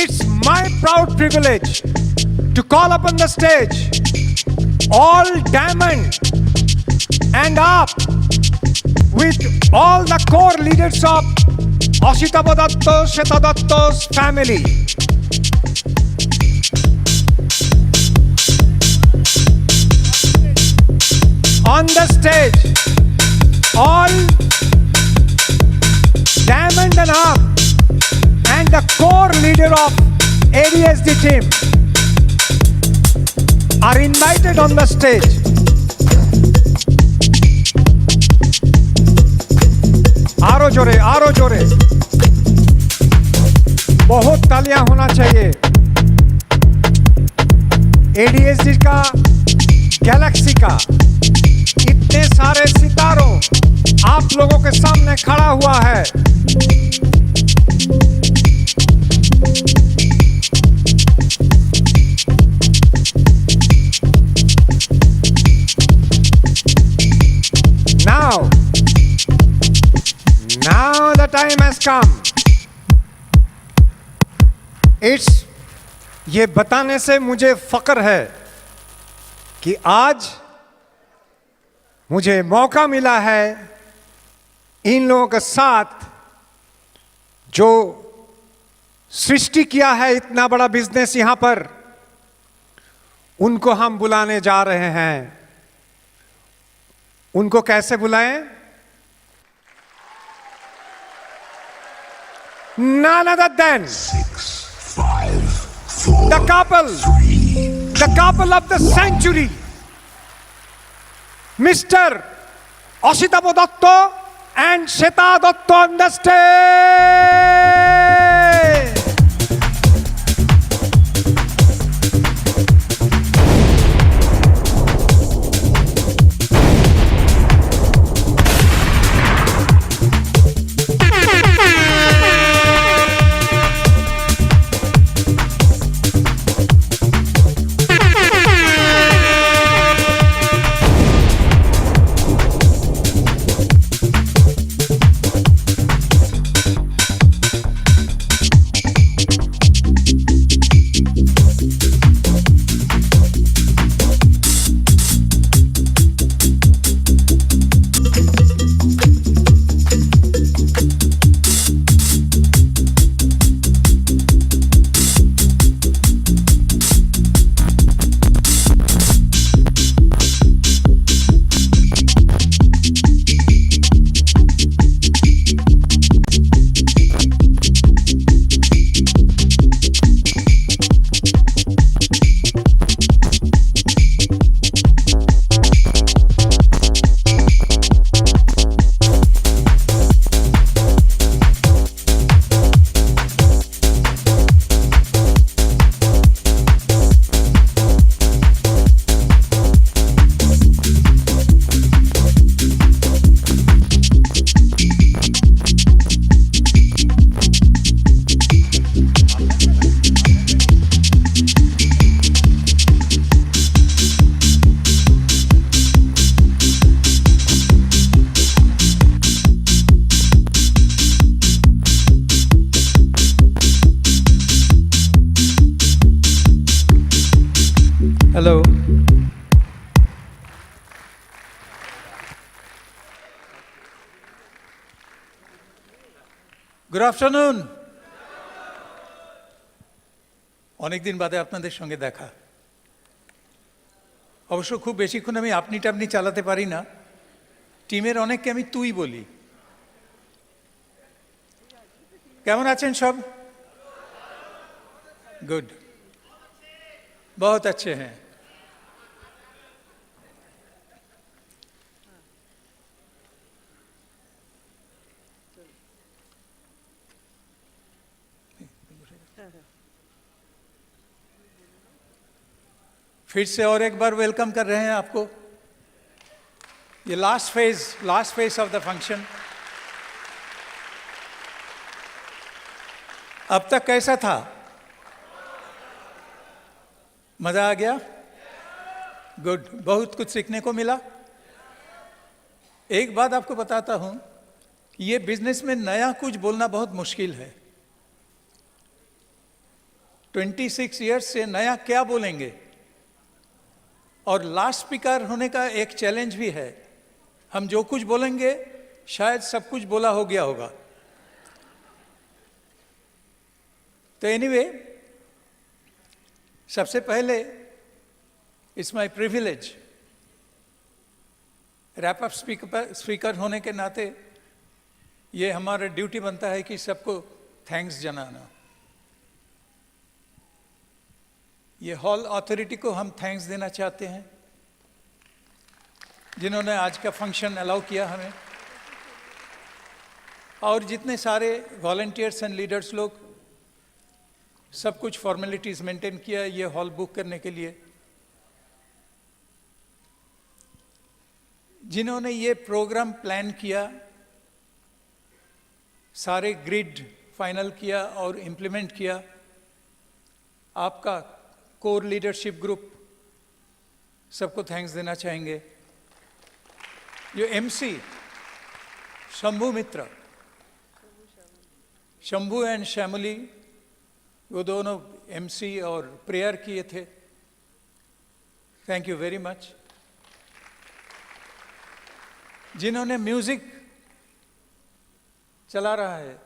It's my proud privilege to call upon the stage all diamond and up with all the core leaders of Ashitabo Datto, Shweta Datto's family. On the stage, all diamond and up and the core leader of ADSD team are invited on the stage. आरो जोरे बहुत तालियां होना चाहिए। ADSD का, Galaxy का इतने सारे सितारों आप लोगों के सामने खड़ा हुआ है। Now the time has come. It's ये बताने से मुझे फक्र है कि आज मुझे मौका मिला है इन लोगों के साथ जो सृष्टि किया है इतना बड़ा बिजनेस यहां पर, उनको हम बुलाने जा रहे हैं। उनको कैसे बुलाएं? None other than 6, 5, 4, the couple of the century, Mr. Ashitabo Datto and Shweta Datto on the stage. Hello. Good afternoon. অনেকদিন বাদে আপনাদের সঙ্গে দেখা। অবশ্য খুব বেশিক্ষণ আমি আপনি টাপনি চালাতে পারি না, টিমের অনেককে আমি তুই বলি। কেমন আছেন সব? गुड, बहुत अच्छे हैं। फिर से और एक बार वेलकम कर रहे हैं आपको। ये last phase of the function. अब तक कैसा था? मजा आ गया? गुड, बहुत कुछ सीखने को मिला। एक बात आपको बताता हूं, ये बिजनेस में नया कुछ बोलना बहुत मुश्किल है। 26 ईयर्स से नया क्या बोलेंगे। और लास्ट स्पीकर होने का एक चैलेंज भी है, हम जो कुछ बोलेंगे शायद सब कुछ बोला हो गया होगा। तो एनीवे, सबसे पहले it's my privilege, wrap up speaker होने के नाते ये हमारा ड्यूटी बनता है कि सबको थैंक्स जनाना। ये हॉल अथॉरिटी को हम थैंक्स देना चाहते हैं जिन्होंने आज का फंक्शन अलाउ किया हमें, और जितने सारे वॉलंटियर्स एंड लीडर्स लोग सब कुछ फॉर्मेलिटीज मेंटेन किया ये हॉल बुक करने के लिए, जिन्होंने ये प्रोग्राम प्लान किया, सारे ग्रिड फाइनल किया और इम्प्लीमेंट किया, आपका कोर लीडरशिप ग्रुप, सबको थैंक्स देना चाहेंगे। जो एमसी शंभू मित्र, शंभू एंड श्यामली, वो दोनों एमसी और प्रेयर किए थे, थैंक यू वेरी मच। जिन्होंने म्यूजिक चला रहा है,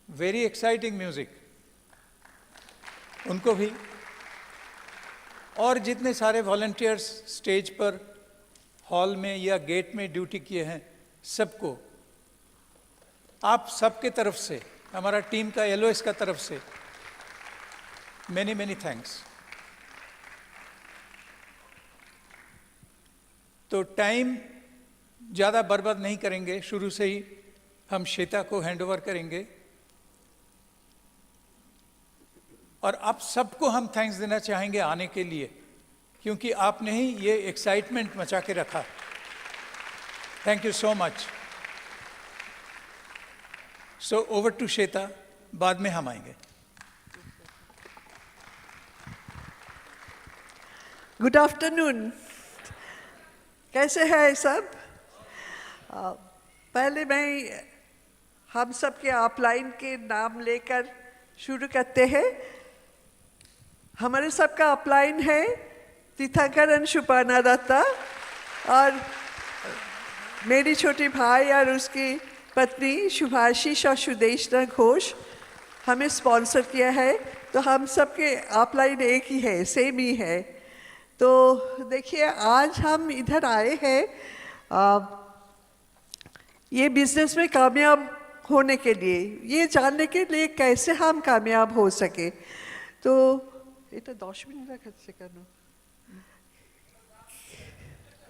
वेरी एक्साइटिंग म्यूजिक, उनको भी, और जितने सारे वॉलंटियर्स स्टेज पर, हॉल में या गेट में ड्यूटी किए हैं, सबको आप सबके तरफ से, हमारा टीम का एलओएस का तरफ से मेनी मेनी थैंक्स। तो टाइम ज़्यादा बर्बाद नहीं करेंगे, शुरू से ही हम श्वेता को हैंडओवर करेंगे, और आप सबको हम थैंक्स देना चाहेंगे आने के लिए, क्योंकि आपने ही ये एक्साइटमेंट मचा के रखा। Thank you so much. So over to Shweta, बाद में हम आएंगे। गुड आफ्टरनून, कैसे हैं सब? पहले मैं हम सब के अपलाइन के नाम लेकर शुरू करते हैं। हमारे सबका अपलाइन है तीर्थंकर एंड सुपर्णा दत्ता, और मेरी छोटी भाई और उसकी पत्नी शुभाशीष और सुदेशना घोष हमें स्पॉन्सर किया है। तो हम सबके अपलाइन एक ही है, सेम ही है। तो देखिए, आज हम इधर आए हैं ये बिजनेस में कामयाब होने के लिए, ये जानने के लिए कैसे हम कामयाब हो सके। तो এটা 10 মিনিট রাখছে কেন?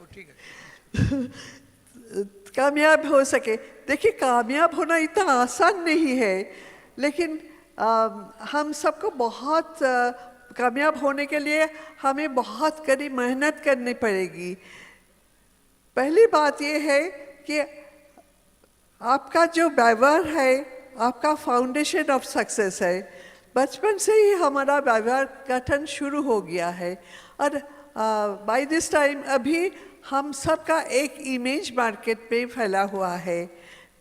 ठीक है। कामयाब हो सके। देखिए, कामयाब होना इतना आसान नहीं है, लेकिन हम सबको बहुत कामयाब होने के लिए हमें बहुत कड़ी मेहनत करनी पड़ेगी। पहली बात ये है कि आपका जो व्यवहार है, आपका फाउंडेशन ऑफ सक्सेस है। बचपन से ही हमारा व्यवहार गठन शुरू हो गया है, और बाय दिस टाइम अभी हम सबका एक इमेज मार्केट में फैला हुआ है।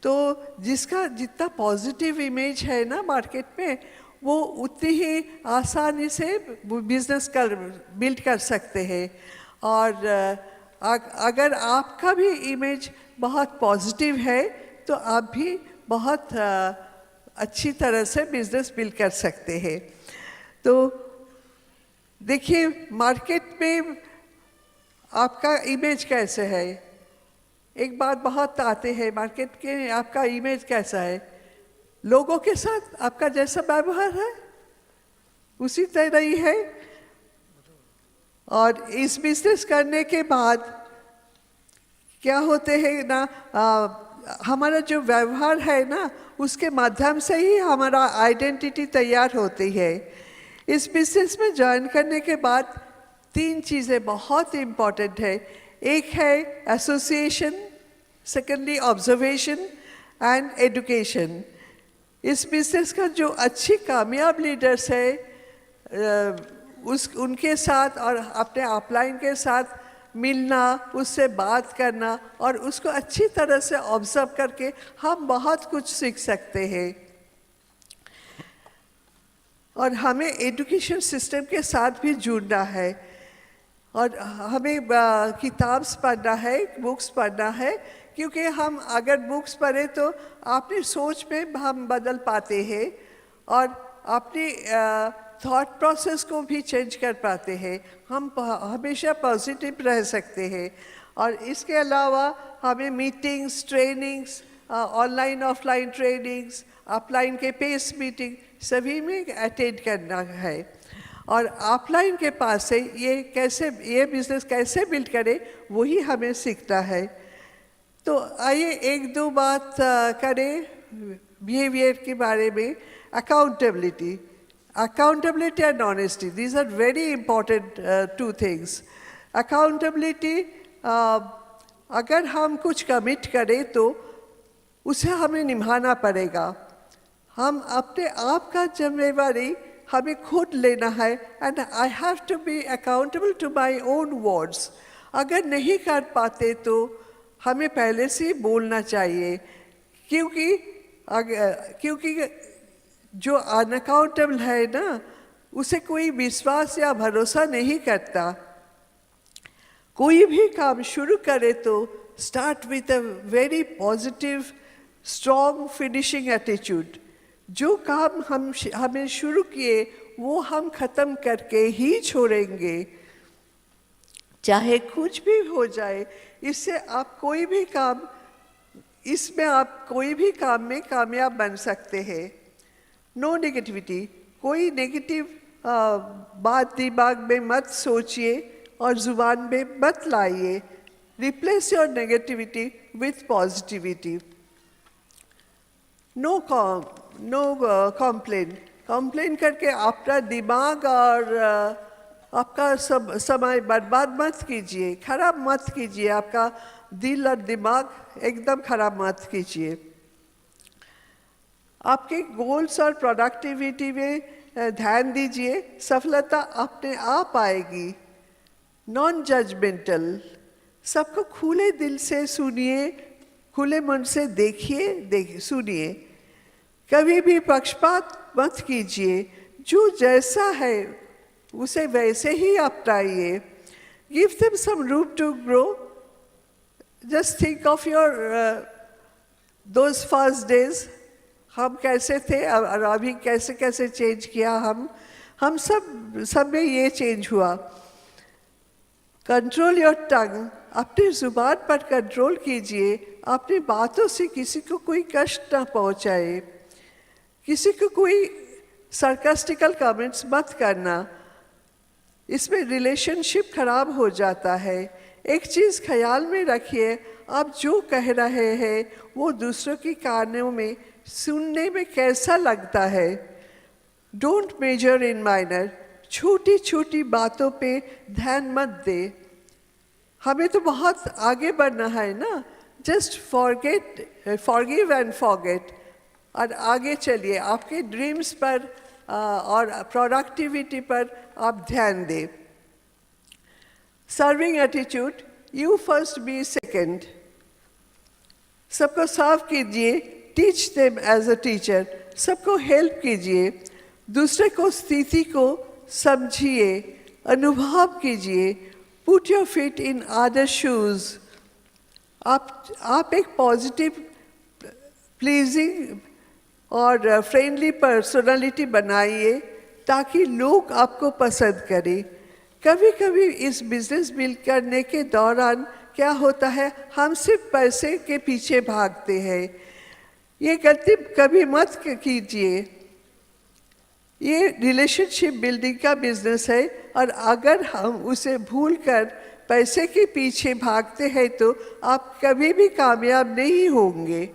तो जिसका जितना पॉजिटिव इमेज है ना मार्केट में, वो उतनी ही आसानी से बिजनेस बिल्ड कर सकते हैं। और अगर आपका भी इमेज बहुत पॉजिटिव है तो आप भी बहुत अच्छी तरह से बिजनेस बिल्ड कर सकते हैं। तो देखिए, मार्केट में आपका इमेज कैसे है। एक बात बहुत आते हैं मार्केट के, आपका इमेज कैसा है। लोगों के साथ आपका जैसा व्यवहार है उसी तरह ही है। और इस बिजनेस करने के बाद क्या होते हैं ना, हमारा जो व्यवहार है ना, उसके माध्यम से ही हमारा आइडेंटिटी तैयार होती है। इस बिजनेस में ज्वाइन करने के बाद 3 चीज़ें बहुत इम्पॉर्टेंट है। एक है association, secondly observation and education. इस बिजनेस का जो अच्छी कामयाब लीडर्स है, उनके साथ और अपने अपलाइन के साथ मिलना, उससे बात करना और उसको अच्छी तरह से ऑब्जर्व करके हम बहुत कुछ सीख सकते हैं। और हमें एजुकेशन सिस्टम के साथ भी जुड़ना है और हमें किताब पढ़ना है, बुक्स पढ़ना है, क्योंकि हम अगर बुक्स पढ़ें तो अपनी सोच में हम बदल पाते हैं और अपनी थॉट प्रोसेस को भी चेंज कर पाते हैं। हम हमेशा पॉजिटिव रह सकते हैं। और इसके अलावा हमें meetings, trainings, online offline trainings, upline के पेस मीटिंग सभी में अटेंड करना है। और ऑफलाइन के पास से ये बिजनेस कैसे बिल्ड करें वही हमें सीखना है। तो आइए एक दो बात करें बिहेवियर के बारे में। Accountability and honesty, these are very important two things. Accountability, अगर हम कुछ कमिट करें तो उसे हमें निभाना पड़ेगा। हम अपने आप का जिम्मेवारी हमें खुद लेना है and I have to be accountable to my own words. अगर नहीं कर पाते तो हमें पहले से बोलना चाहिए, क्योंकि जो अनअकाउंटेबल है ना, उसे कोई विश्वास या भरोसा नहीं करता। कोई भी काम शुरू करे तो start with a very positive strong finishing attitude. जो काम हमें शुरू किए वो हम ख़त्म करके ही छोड़ेंगे, चाहे कुछ भी हो जाए। इससे आप कोई भी काम में कामयाब बन सकते हैं। नो नेगेटिविटी, कोई नेगेटिव बात दिमाग में मत सोचिए और ज़ुबान में मत लाइए। Replace your negativity with positivity. No complain करके अपना दिमाग और आपका समय बर्बाद मत कीजिए, खराब मत कीजिए। आपका दिल और दिमाग एकदम खराब मत कीजिए। आपके गोल्स और प्रोडक्टिविटी में ध्यान दीजिए, सफलता अपने आप आएगी। नॉन जजमेंटल, सबको खुले दिल से सुनिए, खुले मन से सुनिए। कभी भी पक्षपात मत कीजिए, जो जैसा है उसे वैसे ही अपनाइए। Give them some room to grow. Just think of your those first days. हम कैसे थे और अभी कैसे कैसे चेंज किया। हम सब में ये चेंज हुआ। कंट्रोल योर टंग, अपनी ज़ुबान पर कंट्रोल कीजिए। अपनी बातों से किसी को कोई कष्ट ना पहुंचाए। किसी को कोई सरकास्टिकल कमेंट्स मत करना, इसमें रिलेशनशिप खराब हो जाता है। एक चीज़ ख्याल में रखिए, आप जो कह रहे हैं वो दूसरों की कानों में सुनने में कैसा लगता है। डोंट मेजर इन माइनर, छोटी छोटी बातों पे ध्यान मत दे। हमें तो बहुत आगे बढ़ना है ना। जस्ट फॉरगिव एंड फॉरगेट और आगे चलिए। आपके ड्रीम्स पर और प्रोडक्टिविटी पर आप ध्यान दें। Serving attitude, you first be second. सबको साफ कीजिए, teach them as a teacher. सबको हेल्प कीजिए, दूसरे को स्थिति को समझिए, अनुभव कीजिए। Put your feet in other shoes. आप एक पॉजिटिव, प्लीजिंग और फ्रेंडली पर्सनालिटी बनाइए ताकि लोग आपको पसंद करें। कभी कभी इस बिजनेस बिल्ड करने के दौरान क्या होता है, हम सिर्फ पैसे के पीछे भागते हैं। ये गलती कभी मत कीजिए। ये रिलेशनशिप बिल्डिंग का बिजनेस है और अगर हम उसे भूलकर पैसे के पीछे भागते हैं तो आप कभी भी कामयाब नहीं होंगे।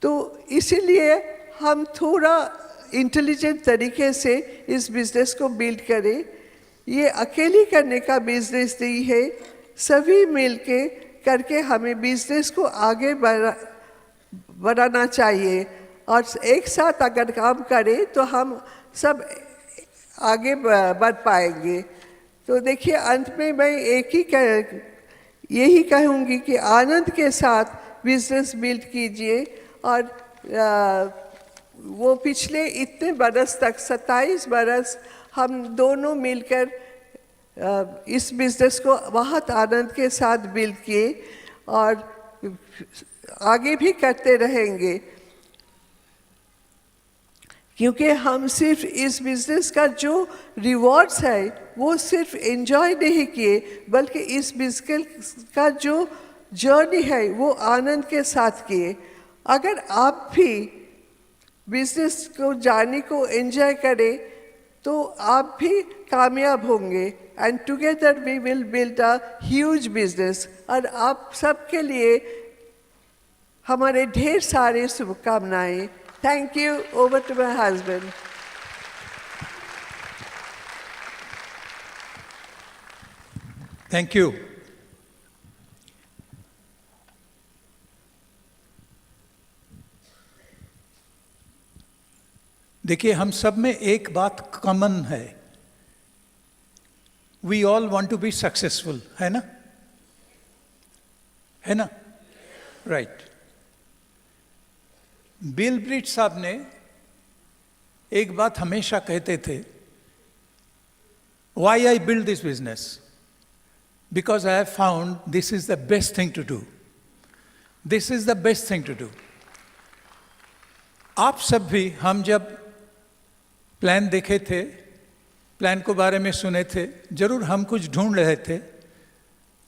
तो इसीलिए हम थोड़ा इंटेलिजेंट तरीके से इस बिज़नेस को बिल्ड करें। ये अकेली करने का बिज़नेस नहीं है, सभी मिलके करके हमें बिज़नेस को आगे बढ़ाना चाहिए। और एक साथ अगर काम करें तो हम सब आगे बढ़ पाएंगे। तो देखिए, अंत में मैं यही कहूँगी कि आनंद के साथ बिज़नेस बिल्ड कीजिए और वो पिछले इतने बरस तक 27 बरस हम दोनों मिलकर इस बिजनेस को बहुत आनंद के साथ बिल्ड किए और आगे भी करते रहेंगे, क्योंकि हम सिर्फ इस बिजनेस का जो रिवॉर्ड्स है वो सिर्फ एंजॉय नहीं किए, बल्कि इस बिजनेस का जो जर्नी है वो आनंद के साथ किए। अगर आप भी बिजनेस को जाने को एंजॉय करें तो आप भी कामयाब होंगे, and together we will build a huge business. और आप सबके लिए हमारे ढेर सारे शुभकामनाएं। Thank you. Over to my husband. Thank you. देखिए, हम सब में एक बात कॉमन है, we all want to be successful, है ना? है ना? राइट। बिल ब्रिट साहब ने एक बात हमेशा कहते थे, why I build this business, because I have found this is the best thing to do, this is the best thing to do. आप सब भी, हम जब प्लान देखे थे, प्लान के बारे में सुने थे, जरूर हम कुछ ढूंढ रहे थे,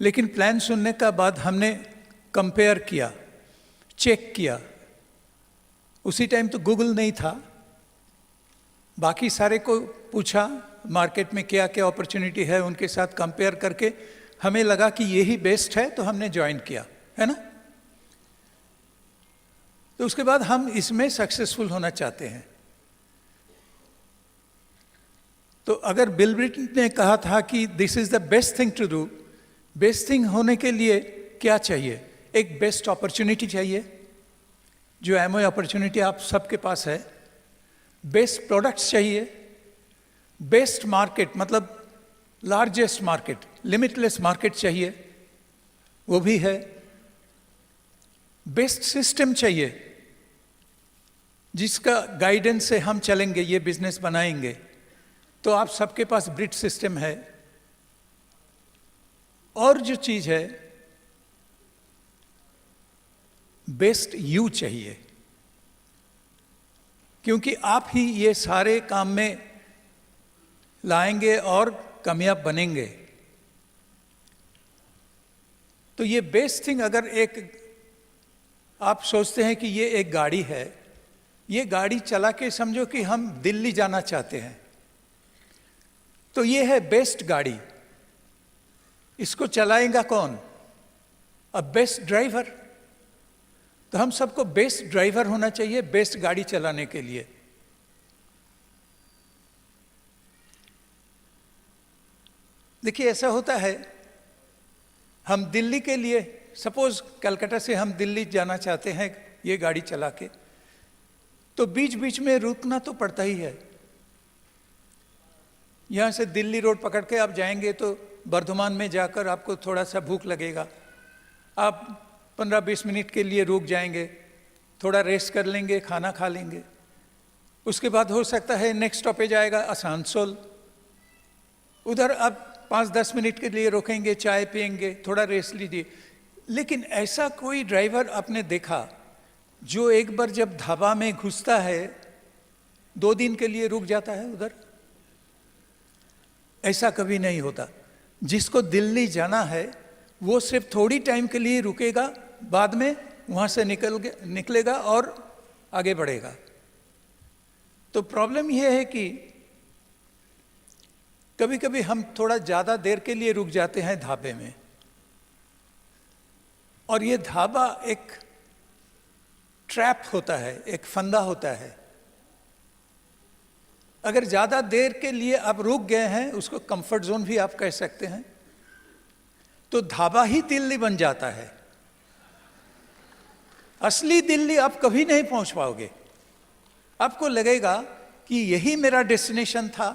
लेकिन प्लान सुनने का बाद हमने कंपेयर किया, चेक किया। उसी टाइम तो गूगल नहीं था, बाकी सारे को पूछा मार्केट में क्या क्या अपॉर्चुनिटी है, उनके साथ कंपेयर करके हमें लगा कि यही बेस्ट है, तो हमने ज्वाइन किया, है ना? तो उसके बाद हम इसमें सक्सेसफुल होना चाहते हैं। तो अगर बिल ब्रिट ने कहा था कि this is the best thing to do, best thing होने के लिए क्या चाहिए? एक बेस्ट अपॉर्चुनिटी चाहिए, जो एमओ अपॉर्चुनिटी आप सबके पास है। बेस्ट प्रोडक्ट्स चाहिए, बेस्ट मार्केट मतलब लार्जेस्ट मार्केट, लिमिटलेस मार्केट चाहिए, वो भी है। बेस्ट सिस्टम चाहिए, जिसका गाइडेंस से हम चलेंगे, ये बिजनेस बनाएंगे। तो आप सबके पास ब्रिट सिस्टम है। और जो चीज है, बेस्ट यू चाहिए, क्योंकि आप ही ये सारे काम में लाएंगे और कामयाब बनेंगे। तो ये बेस्ट थिंग, अगर एक आप सोचते हैं कि ये एक गाड़ी है, ये गाड़ी चला के समझो कि हम दिल्ली जाना चाहते हैं, तो ये है बेस्ट गाड़ी। इसको चलाएगा कौन? A best driver. तो हम सबको बेस्ट ड्राइवर होना चाहिए बेस्ट गाड़ी चलाने के लिए। देखिए, ऐसा होता है, हम दिल्ली के लिए, सपोज कलकत्ता से हम दिल्ली जाना चाहते हैं ये गाड़ी चला के, तो बीच बीच में रुकना तो पड़ता ही है। यहाँ से दिल्ली रोड पकड़ के आप जाएंगे तो बर्धमान में जाकर आपको थोड़ा सा भूख लगेगा, आप 15-20 मिनट के लिए रुक जाएंगे, थोड़ा रेस्ट कर लेंगे, खाना खा लेंगे। उसके बाद हो सकता है नेक्स्ट स्टॉपेज आएगा आसनसोल, उधर आप 5-10 मिनट के लिए रुकेंगे, चाय पियेंगे, थोड़ा रेस्ट लीजिए। लेकिन ऐसा कोई ड्राइवर आपने देखा जो एक बार जब ढाबा में घुसता है 2 दिन के लिए रुक जाता है उधर? ऐसा कभी नहीं होता। जिसको दिल्ली जाना है वो सिर्फ थोड़ी टाइम के लिए रुकेगा, बाद में वहाँ से निकलेगा और आगे बढ़ेगा। तो प्रॉब्लम यह है कि कभी कभी हम थोड़ा ज़्यादा देर के लिए रुक जाते हैं ढाबे में, और ये ढाबा एक ट्रैप होता है, एक फंदा होता है। अगर ज़्यादा देर के लिए आप रुक गए हैं, उसको कंफर्ट जोन भी आप कह सकते हैं, तो ढाबा ही दिल्ली बन जाता है। असली दिल्ली आप कभी नहीं पहुंच पाओगे। आपको लगेगा कि यही मेरा डेस्टिनेशन था,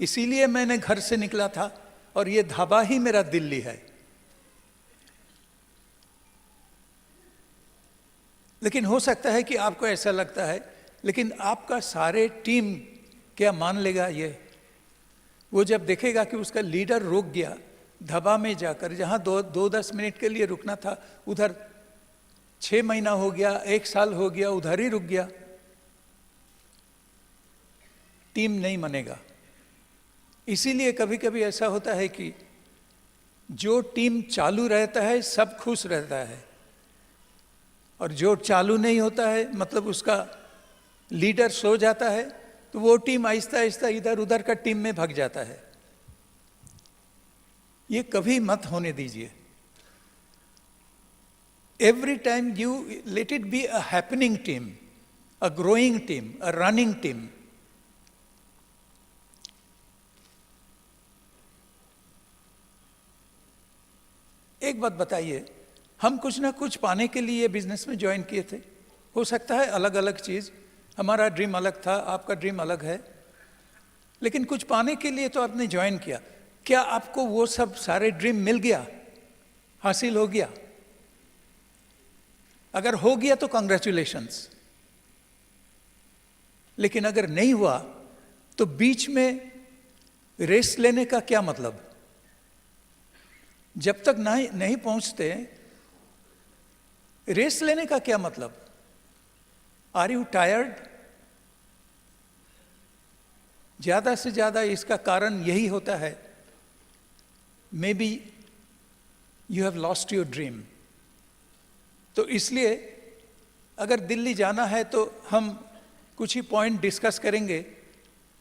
इसीलिए मैंने घर से निकला था, और ये ढाबा ही मेरा दिल्ली है। लेकिन हो सकता है कि आपको ऐसा लगता है लेकिन आपका सारे टीम क्या मान लेगा ये? वो जब देखेगा कि उसका लीडर रुक गया धबा में जाकर, जहाँ 10 मिनट के लिए रुकना था उधर 6 महीना हो गया, 1 साल हो गया, उधर ही रुक गया, टीम नहीं मानेगा। इसीलिए कभी कभी ऐसा होता है कि जो टीम चालू रहता है सब खुश रहता है, और जो चालू नहीं होता है मतलब उसका लीडर सो जाता है, तो वो टीम आहिस्ता आहिस्ता इधर उधर का टीम में भाग जाता है। ये कभी मत होने दीजिए। Every time you let it be a happening team, a growing team, a running team. एक बात बताइए, हम कुछ ना कुछ पाने के लिए बिजनेस में ज्वाइन किए थे। हो सकता है अलग अलग चीज, हमारा ड्रीम अलग था, आपका ड्रीम अलग है, लेकिन कुछ पाने के लिए तो आपने ज्वाइन किया। क्या आपको वो सब सारे ड्रीम मिल गया, हासिल हो गया? अगर हो गया तो कांग्रेचुलेशंस, लेकिन अगर नहीं हुआ तो बीच में रेस्ट लेने का क्या मतलब? जब तक नहीं पहुंचते, रेस्ट लेने का क्या मतलब? Are you tired? ज्यादा से ज्यादा इसका कारण यही होता है, maybe you have lost your dream. तो इसलिए अगर दिल्ली जाना है तो हम कुछ ही पॉइंट डिस्कस करेंगे,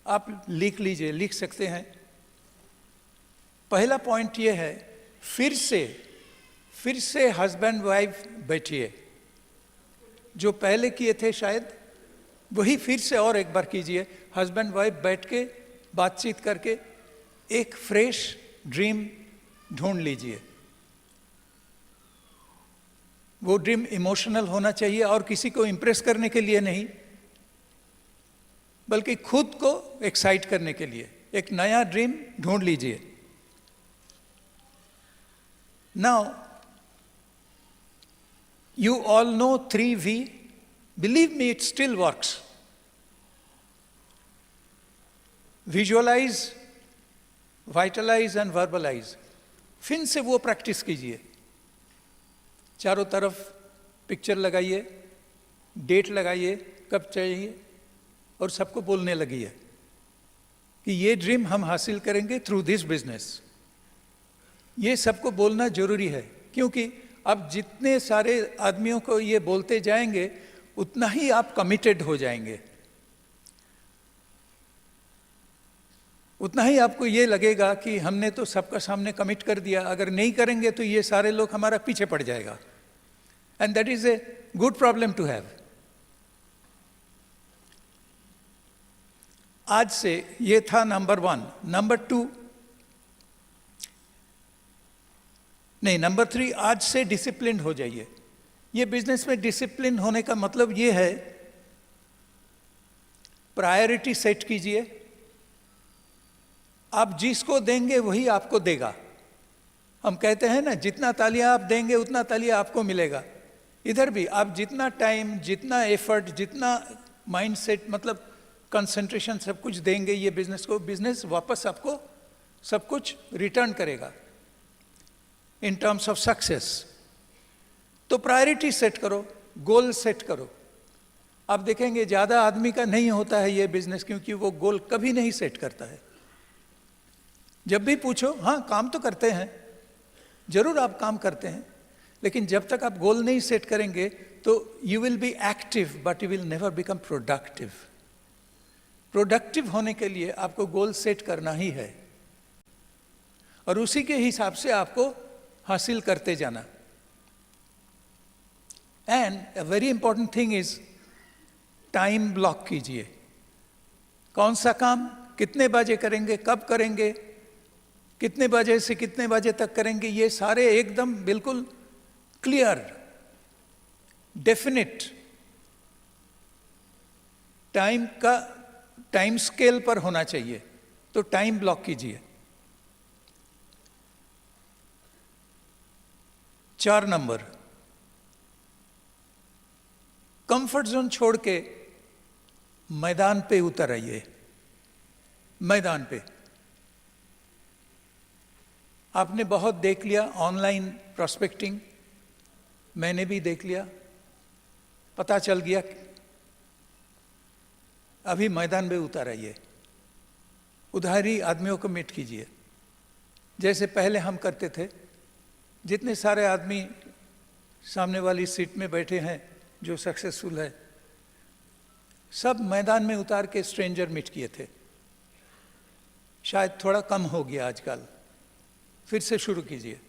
आप लिख लीजिए, लिख सकते हैं। पहला पॉइंट ये है, फिर से हस्बैंड वाइफ बैठिए। जो पहले किए थे शायद वही फिर से और एक बार कीजिए। हस्बैंड वाइफ बैठ के बातचीत करके एक फ्रेश ड्रीम ढूंढ लीजिए। वो ड्रीम इमोशनल होना चाहिए और किसी को इंप्रेस करने के लिए नहीं, बल्कि खुद को एक्साइट करने के लिए एक नया ड्रीम ढूंढ लीजिए। Now, you all know 3V. Believe me, it still works. Visualize, vitalize and verbalize. फिर से वो प्रैक्टिस कीजिए। चारों तरफ पिक्चर लगाइए, डेट लगाइए कब चाहिए, और सबको बोलने लगिए कि ये ड्रीम हम हासिल करेंगे थ्रू दिस बिजनेस। ये सबको बोलना जरूरी है, क्योंकि अब जितने सारे आदमियों को ये बोलते जाएंगे उतना ही आप कमिटेड हो जाएंगे, उतना ही आपको ये लगेगा कि हमने तो सबका सामने कमिट कर दिया, अगर नहीं करेंगे तो ये सारे लोग हमारा पीछे पड़ जाएगा। And that is a good problem to have. आज से ये था नंबर 1। नंबर 3, आज से डिसिप्लिन हो जाइए। ये बिजनेस में डिसिप्लिन होने का मतलब ये है, प्रायोरिटी सेट कीजिए। आप जिसको देंगे वही आपको देगा। हम कहते हैं ना, जितना तालियां आप देंगे उतना तालियां आपको मिलेगा। इधर भी आप जितना टाइम, जितना एफर्ट, जितना माइंडसेट, मतलब कंसंट्रेशन, सब कुछ देंगे ये बिजनेस को, बिजनेस वापस आपको सब कुछ रिटर्न करेगा इन टर्म्स ऑफ सक्सेस। तो प्रायोरिटी सेट करो, गोल सेट करो। आप देखेंगे ज्यादा आदमी का नहीं होता है ये बिजनेस, क्योंकि वो गोल कभी नहीं सेट करता है। जब भी पूछो, हाँ काम तो करते हैं, जरूर आप काम करते हैं, लेकिन जब तक आप गोल नहीं सेट करेंगे तो you will be active but you will never become productive. Productive होने के लिए आपको गोल सेट करना ही है, और उसी के हिसाब से आपको हासिल करते जाना। And a very important thing is, time block कीजिए। कौन सा काम कितने बजे करेंगे, कब करेंगे, कितने बजे से कितने बजे तक करेंगे, ये सारे एकदम बिल्कुल क्लियर, डेफिनेट टाइम स्केल पर होना चाहिए। तो टाइम ब्लॉक कीजिए। 4 नंबर, कंफर्ट जोन छोड़ के मैदान पे उतर आइए, मैदान पे। आपने बहुत देख लिया ऑनलाइन प्रोस्पेक्टिंग, मैंने भी देख लिया, पता चल गया। अभी मैदान में उतर आइए, उधारी आदमियों को मीट कीजिए, जैसे पहले हम करते थे। जितने सारे आदमी सामने वाली सीट में बैठे हैं जो सक्सेसफुल है, सब मैदान में उतार के स्ट्रेंजर मीट किए थे। शायद थोड़ा कम हो गया आजकल, फिर से शुरू कीजिए।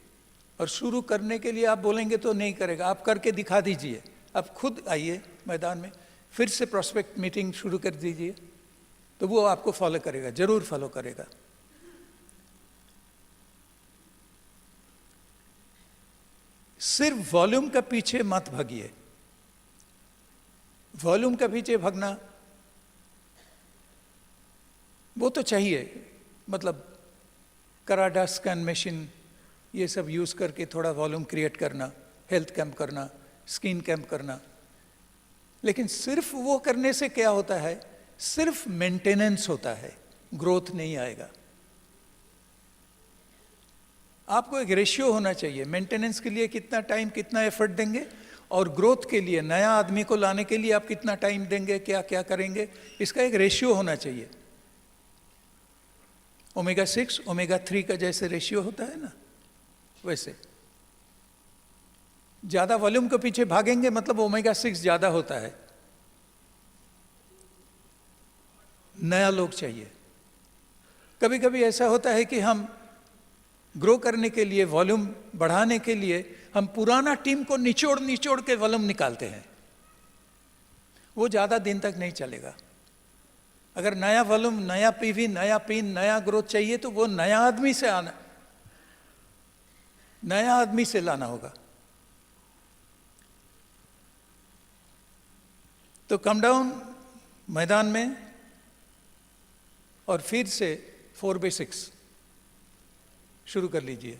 और शुरू करने के लिए आप बोलेंगे तो नहीं करेगा, आप करके दिखा दीजिए। आप खुद आइए मैदान में, फिर से प्रोस्पेक्ट मीटिंग शुरू कर दीजिए, तो वो आपको फॉलो करेगा, जरूर फॉलो करेगा। सिर्फ वॉल्यूम का पीछे मत भागिए। वॉल्यूम का पीछे भागना वो तो चाहिए, मतलब कराडा स्कैन मशीन ये सब यूज करके थोड़ा वॉल्यूम क्रिएट करना, हेल्थ कैंप करना, स्किन कैंप करना। लेकिन सिर्फ वो करने से क्या होता है, सिर्फ मेंटेनेंस होता है, ग्रोथ नहीं आएगा। आपको एक रेशियो होना चाहिए, मेंटेनेंस के लिए कितना टाइम, कितना एफर्ट देंगे, और ग्रोथ के लिए, नया आदमी को लाने के लिए आप कितना टाइम देंगे, क्या क्या करेंगे, इसका एक रेशियो होना चाहिए। ओमेगा 6 ओमेगा 3 का जैसे रेशियो होता है ना, वैसे। ज्यादा वॉल्यूम के पीछे भागेंगे मतलब ओमेगा 6 ज्यादा होता है। नया लोग चाहिए। कभी कभी ऐसा होता है कि हम ग्रो करने के लिए, वॉल्यूम बढ़ाने के लिए हम पुराना टीम को निचोड़ निचोड़ के वॉल्यूम निकालते हैं, वो ज्यादा दिन तक नहीं चलेगा। अगर नया वॉल्यूम, नया पीवी, नया पिन, नया ग्रोथ चाहिए तो वो नया आदमी से आना, नया आदमी से लाना होगा। तो कम डाउन मैदान में, और फिर से 4/6 शुरू कर लीजिए।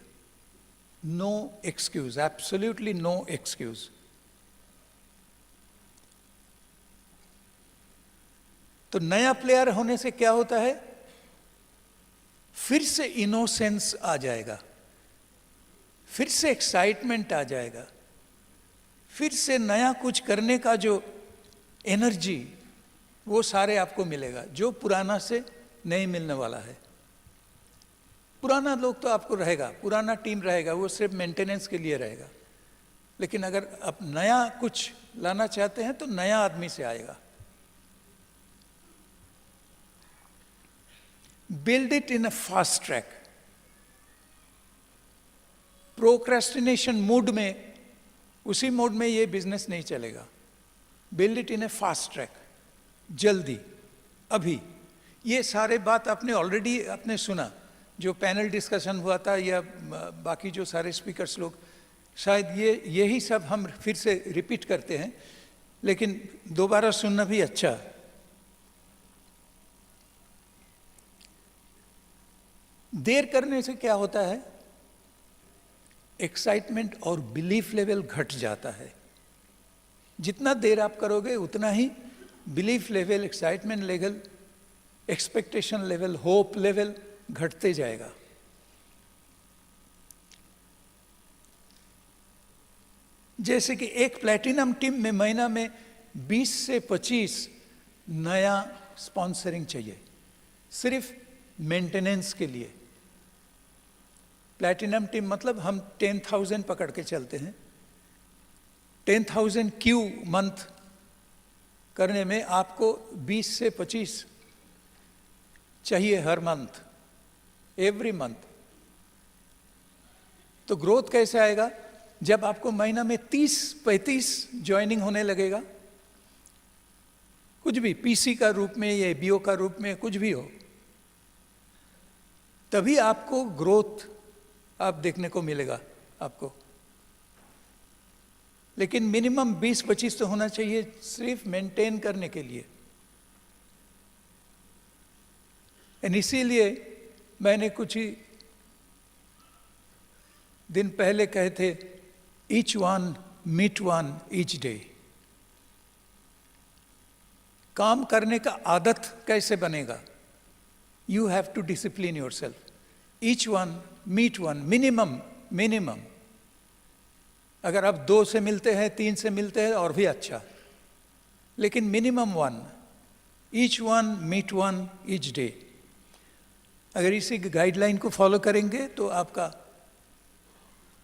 No excuse, absolutely no excuse. तो नया प्लेयर होने से क्या होता है, फिर से इनोसेंस आ जाएगा, फिर से एक्साइटमेंट आ जाएगा, फिर से नया कुछ करने का जो एनर्जी, वो सारे आपको मिलेगा, जो पुराना से नहीं मिलने वाला है। पुराना लोग तो आपको रहेगा, पुराना टीम रहेगा, वो सिर्फ मेंटेनेंस के लिए रहेगा। लेकिन अगर आप नया कुछ लाना चाहते हैं तो नया आदमी से आएगा। Build it in a fast track. Procrastination mood में, उसी मूड में ये बिजनेस नहीं चलेगा। Build it in A fast track, जल्दी, अभी। ये सारे बात आपने ऑलरेडी आपने सुना, जो पैनल डिस्कशन हुआ था, या बाकी जो सारे स्पीकर्स लोग, शायद यही सब हम फिर से रिपीट करते हैं, लेकिन दोबारा सुनना भी अच्छा। देर करने से क्या होता है, एक्साइटमेंट और बिलीफ लेवल घट जाता है। जितना देर आप करोगे उतना ही belief level, excitement level, expectation level, hope level घटते जाएगा। जैसे कि एक प्लैटिनम टीम में महीना में 20 से 25 नया स्पॉन्सरिंग चाहिए, सिर्फ मेंटेनेंस के लिए। प्लैटिनम टीम मतलब हम 10,000 पकड़ के चलते हैं। 10,000 क्यू मंथ करने में आपको 20 से 25 चाहिए हर मंथ, एवरी मंथ। तो ग्रोथ कैसे आएगा, जब आपको महीना में 30-35 ज्वाइनिंग होने लगेगा, कुछ भी पीसी का रूप में या बीओ का रूप में, कुछ भी हो, तभी आपको ग्रोथ आप देखने को मिलेगा आपको। लेकिन मिनिमम 20-25 तो होना चाहिए सिर्फ मेंटेन करने के लिए। एंड इसीलिए मैंने कुछ ही दिन पहले कहे थे, each one meet one each day. काम करने का आदत कैसे बनेगा? You have to discipline your self. Each one meet one, minimum. अगर आप 2 से मिलते हैं, 3 से मिलते हैं और भी अच्छा, लेकिन minimum 1. Each one meet one each day. अगर इसी गाइडलाइन को फॉलो करेंगे तो आपका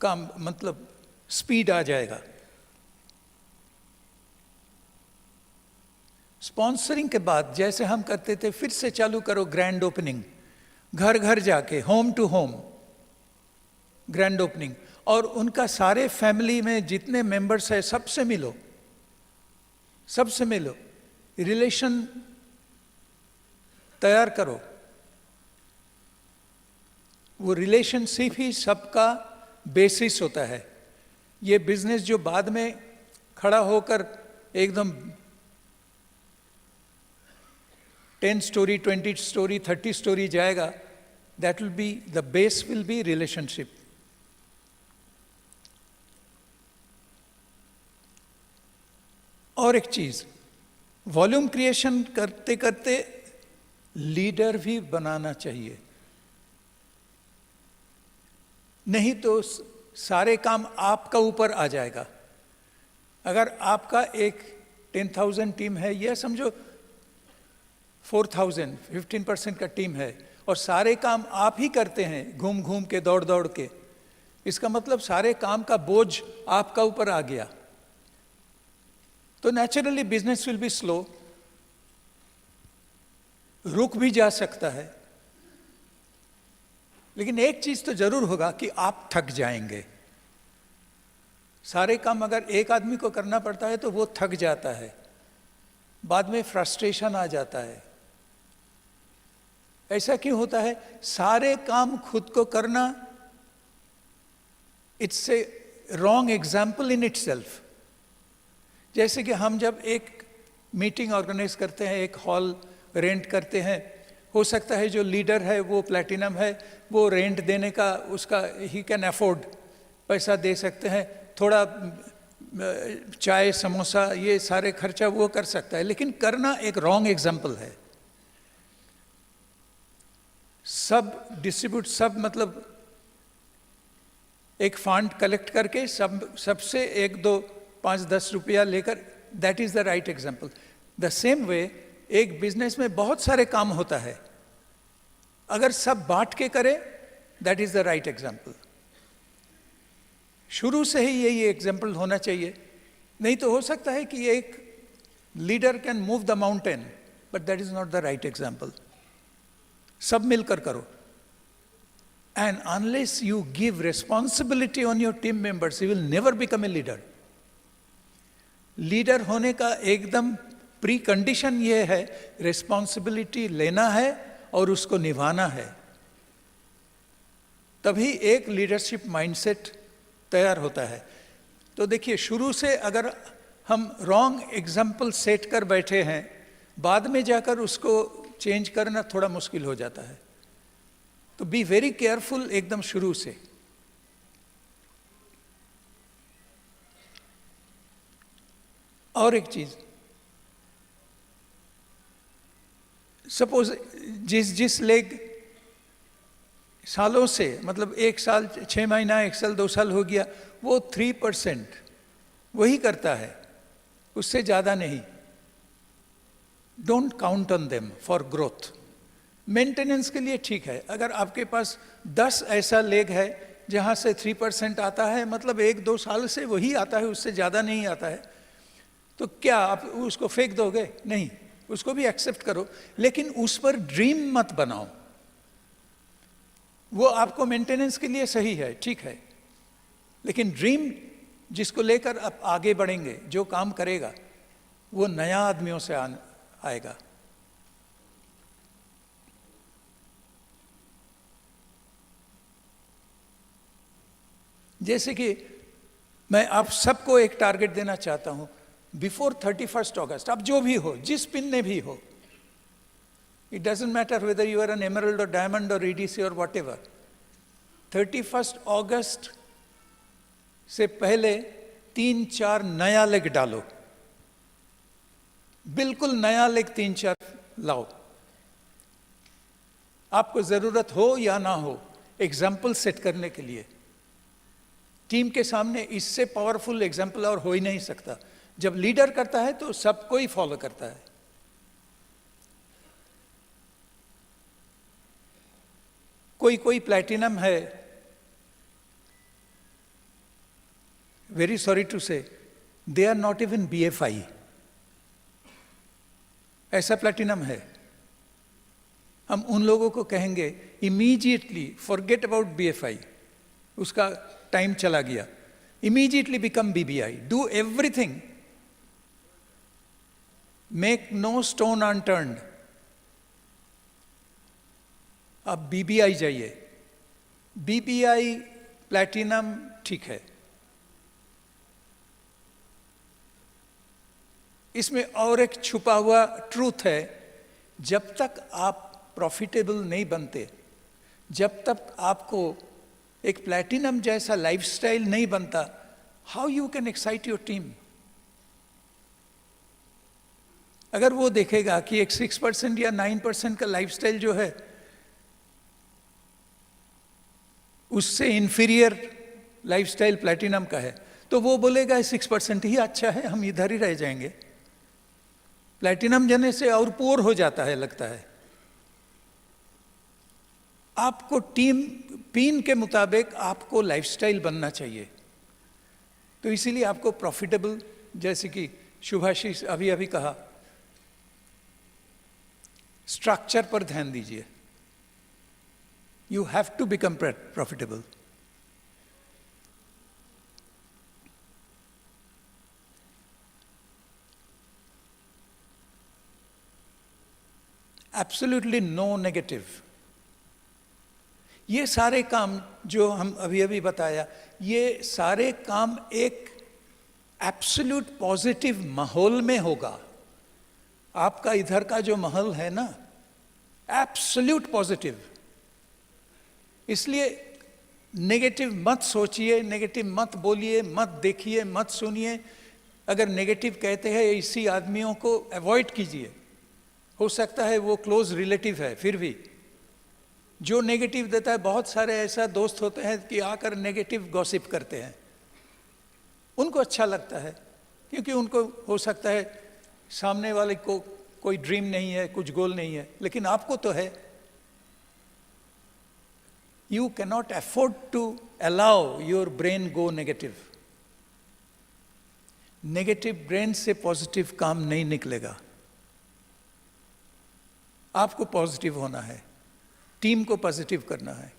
काम मतलब स्पीड आ जाएगा. स्पॉन्सरिंग के बाद जैसे हम करते थे, फिर से चालू करो ग्रैंड ओपनिंग, घर घर जाके, home to home grand opening, और उनका सारे फैमिली में जितने मेंबर्स है सबसे मिलो, रिलेशन तैयार करो. वो रिलेशनशिप ही सबका बेसिस होता है. ये बिजनेस जो बाद में खड़ा होकर एकदम 10 स्टोरी, 20 स्टोरी, 30 स्टोरी जाएगा, that will be, the base will be relationship. और एक चीज, वॉल्यूम क्रिएशन करते करते लीडर भी बनाना चाहिए. नहीं तो सारे काम आपका ऊपर आ जाएगा. अगर आपका एक 10,000 टीम है, यह समझो 4,000, 15% का टीम है, और सारे काम आप ही करते हैं, घूम घूम के, दौड़ दौड़ के, इसका मतलब सारे काम का बोझ आपका ऊपर आ गया. तो naturally business will be slow, रुक भी जा सकता है. लेकिन एक चीज तो जरूर होगा कि आप थक जाएंगे. सारे काम अगर एक आदमी को करना पड़ता है तो वो थक जाता है, बाद में फ्रस्ट्रेशन आ जाता है. ऐसा क्यों होता है? सारे काम खुद को करना, it's a wrong example in itself. जैसे कि हम जब एक मीटिंग ऑर्गेनाइज करते हैं, एक हॉल रेंट करते हैं, हो सकता है जो लीडर है वो प्लैटिनम है, वो रेंट देने का उसका ही कैन अफोर्ड, पैसा दे सकते हैं, थोड़ा चाय समोसा ये सारे खर्चा वो कर सकता है. लेकिन करना एक रॉन्ग एग्जाम्पल है. सब डिस्ट्रीब्यूट, सब मतलब एक फंड कलेक्ट करके सबसे 1, 2, 5, 10 रुपया लेकर, that is the right example. The same way एक बिजनेस में बहुत सारे काम होता है, अगर सब बांट के करे, that is the right example. शुरू से ही यही एग्जाम्पल होना चाहिए. नहीं तो हो सकता है कि एक leader can move the mountain, but that is not the right example. सब मिलकर करो. And unless you give responsibility on your team members, you will never become a leader. Leader होने का एकदम प्री कंडीशन ये है, रिस्पॉन्सिबिलिटी लेना है और उसको निभाना है. तभी एक लीडरशिप माइंडसेट तैयार होता है. तो देखिए, शुरू से अगर हम रॉन्ग एग्जाम्पल सेट कर बैठे हैं, बाद में जाकर उसको चेंज करना थोड़ा मुश्किल हो जाता है. तो बी वेरी केयरफुल एकदम शुरू से. और एक चीज, सपोज जिस लेग सालों से, मतलब 1 साल 6 महीना, 1 साल 2 साल हो गया, वो 3% वही करता है, उससे ज्यादा नहीं. Don't count on them for growth. Maintenance के लिए ठीक है. अगर आपके पास 10 ऐसा लेग है जहां से 3% आता है, मतलब 1-2 साल से वही आता है, उससे ज्यादा नहीं आता है, तो क्या आप उसको फेंक दोगे? नहीं, उसको भी एक्सेप्ट करो, लेकिन उस पर ड्रीम मत बनाओ. वो आपको मेंटेनेंस के लिए सही है, ठीक है, लेकिन ड्रीम जिसको लेकर आप आगे बढ़ेंगे, जो काम करेगा, वो नया आदमियों से आएगा. जैसे कि मैं आप सबको एक टारगेट देना चाहता हूं, बिफोर 31 अगस्त, अब जो भी हो, जिस पिन में भी हो, it doesn't matter whether you are an emerald और डायमंड और ईडीसी और वॉट एवर, 31 अगस्त से पहले 3-4 नया लेग डालो. बिल्कुल नया लेग 3-4 लाओ। आपको जरूरत हो या ना हो, एग्जाम्पल सेट करने के लिए टीम के सामने इससे पावरफुल एग्जाम्पल और हो ही नहीं सकता। जब लीडर करता है तो सबको ही फॉलो करता है। कोई प्लैटिनम है, very sorry to say, they are not even BFI, ऐसा प्लैटिनम है। हम उन लोगों को कहेंगे इमीडिएटली फॉरगेट अबाउट BFI, उसका टाइम चला गया, immediately become BBI, do everything, make no stone unturned. अब BBI जाइए, BBI प्लैटिनम ठीक है, इसमें और एक छुपा हुआ ट्रूथ है, जब तक आप प्रॉफिटेबल नहीं बनते, जब तक आपको एक प्लैटिनम जैसा लाइफस्टाइल नहीं बनता, how you can excite your team. अगर वो देखेगा कि एक 6% या 9% का लाइफस्टाइल जो है उससे इंफीरियर लाइफस्टाइल प्लैटिनम का है, तो वो बोलेगा 6% ही अच्छा है, हम इधर ही रह जाएंगे। प्लैटिनम जाने से और पुअर हो जाता है, लगता है। आपको टीम पीन के मुताबिक आपको लाइफस्टाइल बनना चाहिए। तो इसीलिए आपको प्रॉफिटेबल, जैसे कि शुभाशीष अभी अभी कहा, स्ट्रक्चर पर ध्यान दीजिए। You have to become profitable. Absolutely no negative. ये सारे काम जो हम अभी अभी बताया, ये सारे काम एक एब्सोल्यूट पॉजिटिव माहौल में होगा। आपका इधर का जो माहौल है ना, एब्सोल्यूट पॉजिटिव। इसलिए नेगेटिव मत सोचिए, नेगेटिव मत बोलिए, मत देखिए, मत सुनिए। अगर नेगेटिव कहते हैं इसी आदमियों को अवॉइड कीजिए। हो सकता है वो क्लोज रिलेटिव है, फिर भी जो नेगेटिव देता है, बहुत सारे ऐसा दोस्त होते हैं कि आकर नेगेटिव गॉसिप करते हैं। उनको अच्छा लगता है, क्योंकि उनको हो सकता है सामने वाले को कोई ड्रीम नहीं है, कुछ गोल नहीं है, लेकिन आपको तो है। You can not afford to allow your brain go negative. Negative brain से पॉजिटिव काम नहीं निकलेगा। आपको पॉजिटिव होना है, टीम को पॉजिटिव करना है।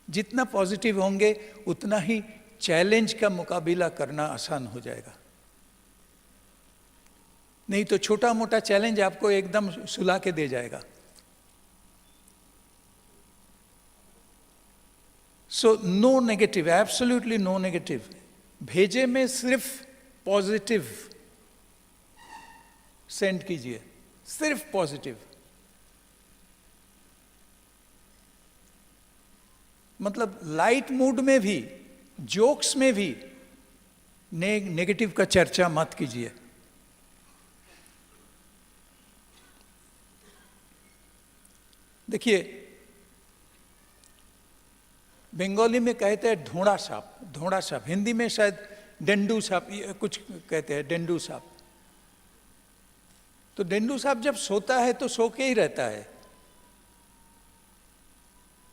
जितना पॉजिटिव होंगे उतना ही चैलेंज का मुकाबला करना आसान हो जाएगा। नहीं तो छोटा मोटा चैलेंज आपको एकदम सुला के दे जाएगा। So no negative, absolutely no negative. भेजे में सिर्फ पॉजिटिव सेंड कीजिए, सिर्फ पॉजिटिव। मतलब लाइट मूड में भी, जोक्स में भी नेगेटिव का चर्चा मत कीजिए। देखिए, बंगाली में कहते हैं ढोड़ा सांप, ढोड़ा सांप। हिंदी में शायद डेंडू सांप कुछ कहते हैं, डेंडू सांप। तो डेंडू सांप जब सोता है तो सो के ही रहता है।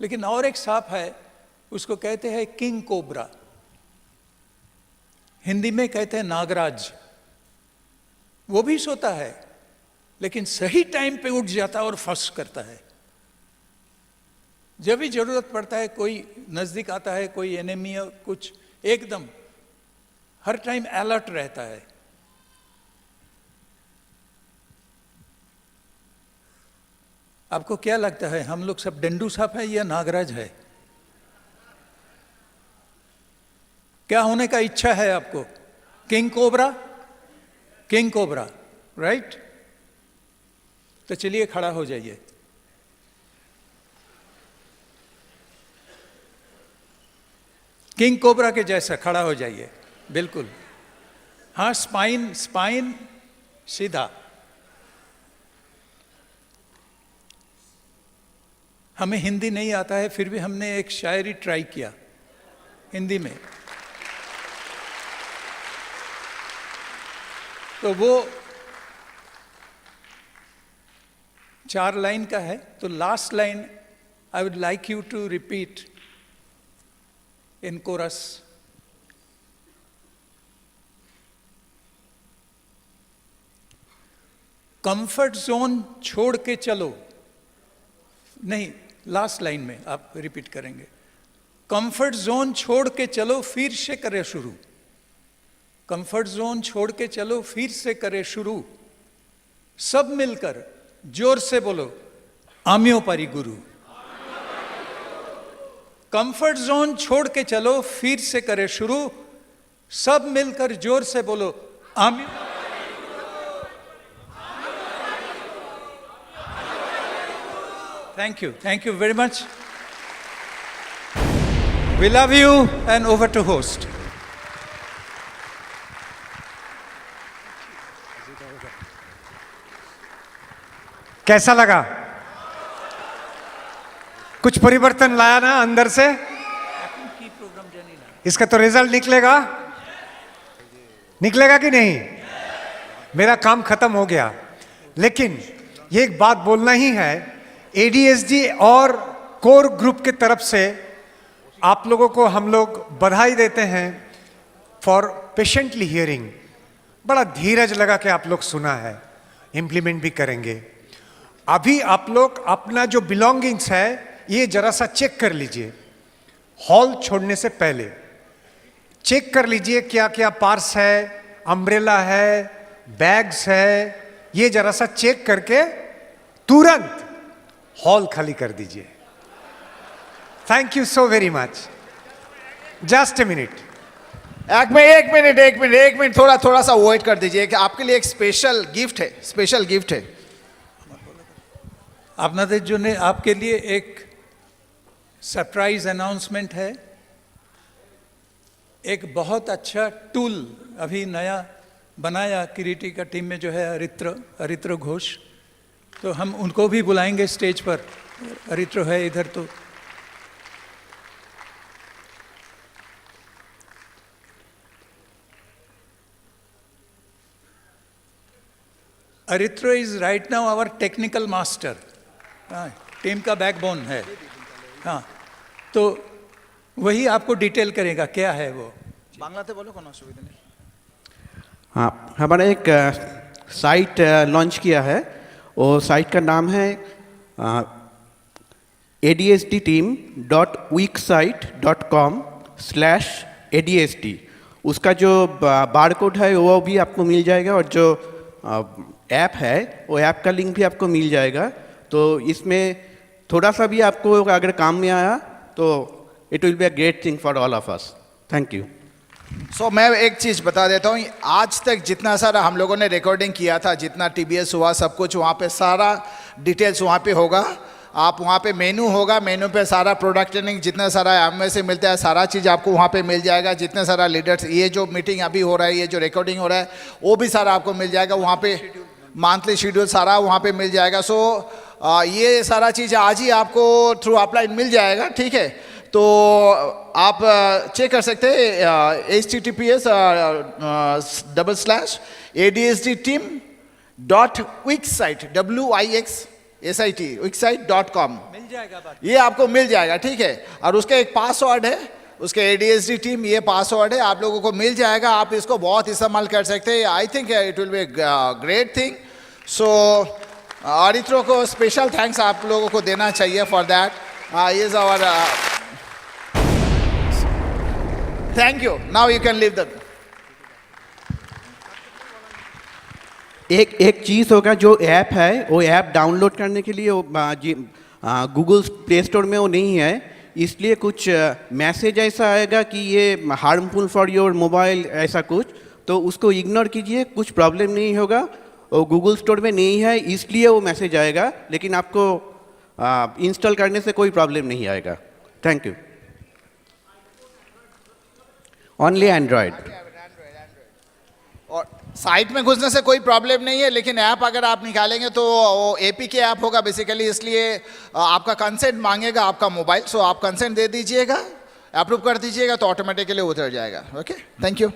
लेकिन और एक सांप है, उसको कहते हैं किंग कोबरा, हिंदी में कहते हैं नागराज। वो भी सोता है, लेकिन सही टाइम पे उठ जाता है और फंस करता है। जब भी जरूरत पड़ता है, कोई नजदीक आता है, कोई एनिमी या कुछ, एकदम हर टाइम अलर्ट रहता है। आपको क्या लगता है, हम लोग सब डेंडू सांप है या नागराज है? क्या होने का इच्छा है आपको? King cobra? King cobra, right? तो चलिए खड़ा हो जाइए। किंग कोबरा के जैसा खड़ा हो जाइए, बिल्कुल। हाँ, स्पाइन सीधा। हमें हिंदी नहीं आता है, फिर भी हमने एक शायरी ट्राई किया हिंदी में। तो वो 4 लाइन का है, तो last line I would like you to repeat in chorus. Comfort zone छोड़ के चलो, नहीं, लास्ट लाइन में आप रिपीट करेंगे। कंफर्ट जोन छोड़ के चलो, फिर से करे शुरू। कंफर्ट जोन छोड़ के चलो, फिर से करे शुरू। सब मिलकर जोर से बोलो, आमियों पारी गुरु। कंफर्ट जोन छोड़ के चलो, फिर से करे शुरू। सब मिलकर जोर से बोलो, आमियों। Thank you very much. We love you, and over to host. कैसा लगा? कुछ परिवर्तन लाया ना अंदर से? इसका तो रिजल्ट निकलेगा कि नहीं? मेरा काम खत्म हो गया, लेकिन ये एक बात बोलना ही है, एडीएसडी और कोर ग्रुप के तरफ से आप लोगों को हम लोग बधाई देते हैं फॉर पेशेंटली हियरिंग। बड़ा धीरज लगा के आप लोग सुना है, इम्प्लीमेंट भी करेंगे। अभी आप लोग अपना जो बिलोंगिंग्स है ये जरा सा चेक कर लीजिए, हॉल छोड़ने से पहले चेक कर लीजिए क्या क्या पार्स है, अम्ब्रेला है, बैग्स है, ये जरा सा चेक करके तुरंत हॉल खाली कर दीजिए। Thank you so very much. Just a minute, एक मिनट थोड़ा सा वेट कर दीजिए कि आपके लिए एक स्पेशल गिफ्ट है। आपने जो ने आपके लिए एक सरप्राइज अनाउंसमेंट है। एक बहुत अच्छा टूल अभी नया बनाया किरीटी का टीम में, जो है अरित्र घोष। तो हम उनको भी बुलाएंगे स्टेज पर। अरित्र है इधर। तो Aritra is right now our technical master, team का बैकबोन है। हाँ, तो वही आपको डिटेल करेगा क्या है वो। बांग्लाते बोलो, कोनो असुविधा नहीं। हाँ, हमारा एक साइट लॉन्च किया है। वो साइट का नाम है adsdteam.wixsite.com/adsd। उसका जो बार कोड है वो भी आपको मिल जाएगा, और जो ऐप है वो ऐप का लिंक भी आपको मिल जाएगा। तो इसमें थोड़ा सा भी आपको अगर काम में आया तो it will be a great thing for all of us. Thank you. So मैं एक चीज़ बता देता हूँ, आज तक जितना सारा हम लोगों ने रिकॉर्डिंग किया था, जितना टीबीएस हुआ, सब कुछ वहाँ पे सारा डिटेल्स वहाँ पे होगा। आप वहाँ पे मेनू होगा, मेनू पे सारा प्रोडक्ट ट्रेनिंग जितना सारा एमए से मिलता है, सारा चीज़ आपको वहाँ पे मिल जाएगा। जितने सारा लीडर्स, ये जो मीटिंग अभी हो रहा है, ये जो रिकॉर्डिंग हो रहा है, वो भी सारा आपको मिल जाएगा वहाँ पे। मंथली शेड्यूल सारा वहाँ पे मिल जाएगा। सो ये सारा चीज़ आज ही आपको थ्रू अपलाइन मिल जाएगा, ठीक है। तो आप चेक कर सकते हैं https://adsdteam.wixsite.wixsite.com मिल जाएगा बात। ये आपको मिल जाएगा, ठीक है। और उसका एक पासवर्ड है, उसके एडीएसडी टीम, ये पासवर्ड है, आप लोगों को मिल जाएगा। आप इसको बहुत इस्तेमाल कर सकते हैं। I think it will be great thing. So Aritro को स्पेशल थैंक्स आप लोगों को देना चाहिए for that. Is our thank you. Now you can leave the. एक चीज़ होगा, जो ऐप है वो ऐप डाउनलोड करने के लिए गूगल प्ले स्टोर में वो नहीं है, इसलिए कुछ मैसेज ऐसा आएगा कि ये हार्मफुल फॉर योर मोबाइल, ऐसा कुछ, तो उसको इग्नोर कीजिए। कुछ प्रॉब्लम नहीं होगा, वो गूगल स्टोर में नहीं है इसलिए वो मैसेज आएगा, लेकिन आपको इंस्टॉल करने से कोई प्रॉब्लम नहीं आएगा। Thank you. Only Android. और साइट में घुसने से कोई प्रॉब्लम नहीं है, लेकिन ऐप अगर आप निकालेंगे तो वो एपीके ऐप होगा बेसिकली, इसलिए आपका कंसेंट मांगेगा आपका मोबाइल, सो आप कंसेंट दे दीजिएगा, अप्रूव कर दीजिएगा तो ऑटोमेटिकली उतर जाएगा। Okay, thank you.